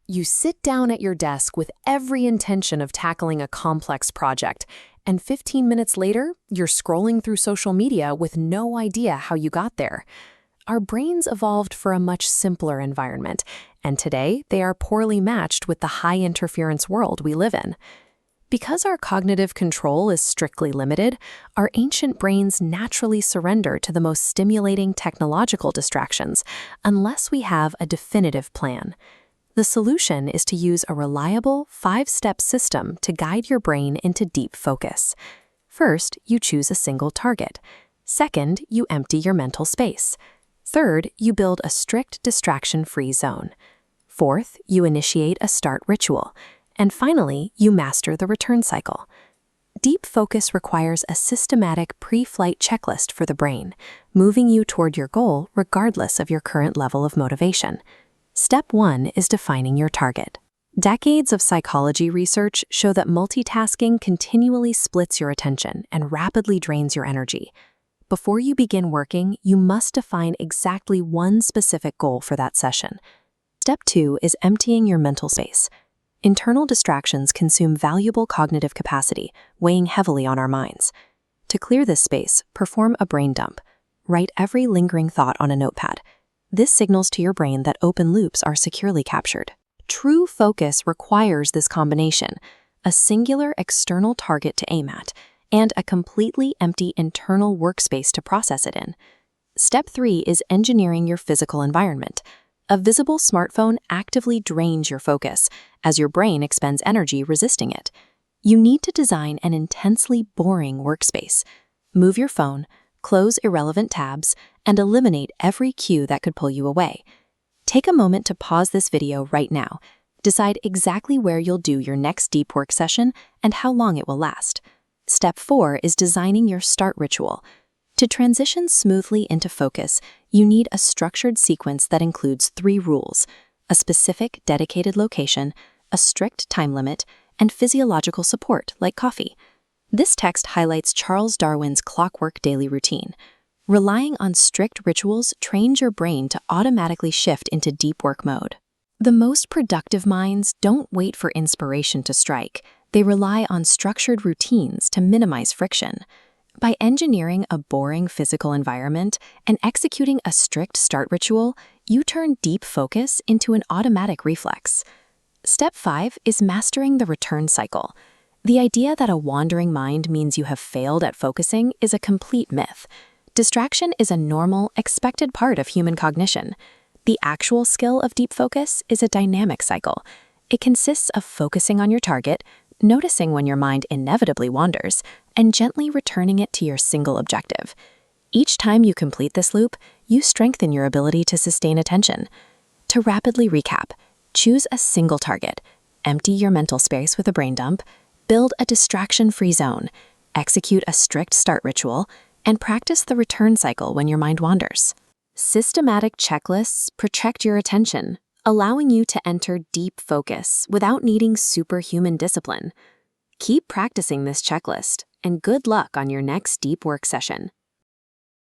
You sit down at your desk with every intention of tackling a complex project, and 15 minutes later, you're scrolling through social media with no idea how you got there. Our brains evolved for a much simpler environment, and today they are poorly matched with the high-interference world we live in. Because our cognitive control is strictly limited, our ancient brains naturally surrender to the most stimulating technological distractions unless we have a definitive plan. The solution is to use a reliable, 5-step system to guide your brain into deep focus. First, you choose a single target. Second, you empty your mental space. Third, you build a strict distraction-free zone. Fourth, you initiate a start ritual. And finally, you master the return cycle. Deep focus requires a systematic pre-flight checklist for the brain, moving you toward your goal regardless of your current level of motivation. Step 1 is defining your target. Decades of psychology research show that multitasking continually splits your attention and rapidly drains your energy. Before you begin working, you must define exactly one specific goal for that session. Step 2 is emptying your mental space. Internal distractions consume valuable cognitive capacity, weighing heavily on our minds. To clear this space, perform a brain dump. Write every lingering thought on a notepad. This signals to your brain that open loops are securely captured. True focus requires this combination: a singular external target to aim at, and a completely empty internal workspace to process it in. Step 3 is engineering your physical environment. A visible smartphone actively drains your focus, as your brain expends energy resisting it. You need to design an intensely boring workspace. Move your phone, close irrelevant tabs, and eliminate every cue that could pull you away. Take a moment to pause this video right now. Decide exactly where you'll do your next deep work session and how long it will last. Step 4 is designing your start ritual. To transition smoothly into focus, you need a structured sequence that includes 3 rules: a specific, dedicated location, a strict time limit, and physiological support like coffee. This text highlights Charles Darwin's clockwork daily routine. Relying on strict rituals trains your brain to automatically shift into deep work mode. The most productive minds don't wait for inspiration to strike. They rely on structured routines to minimize friction. By engineering a boring physical environment and executing a strict start ritual, you turn deep focus into an automatic reflex. Step 5 is mastering the return cycle. The idea that a wandering mind means you have failed at focusing is a complete myth. Distraction is a normal, expected part of human cognition. The actual skill of deep focus is a dynamic cycle. It consists of focusing on your target, noticing when your mind inevitably wanders, and gently returning it to your single objective. Each time you complete this loop, you strengthen your ability to sustain attention. To rapidly recap, choose a single target, empty your mental space with a brain dump, build a distraction-free zone, execute a strict start ritual, and practice the return cycle when your mind wanders. Systematic checklists protect your attention, allowing you to enter deep focus without needing superhuman discipline. Keep practicing this checklist, and good luck on your next deep work session.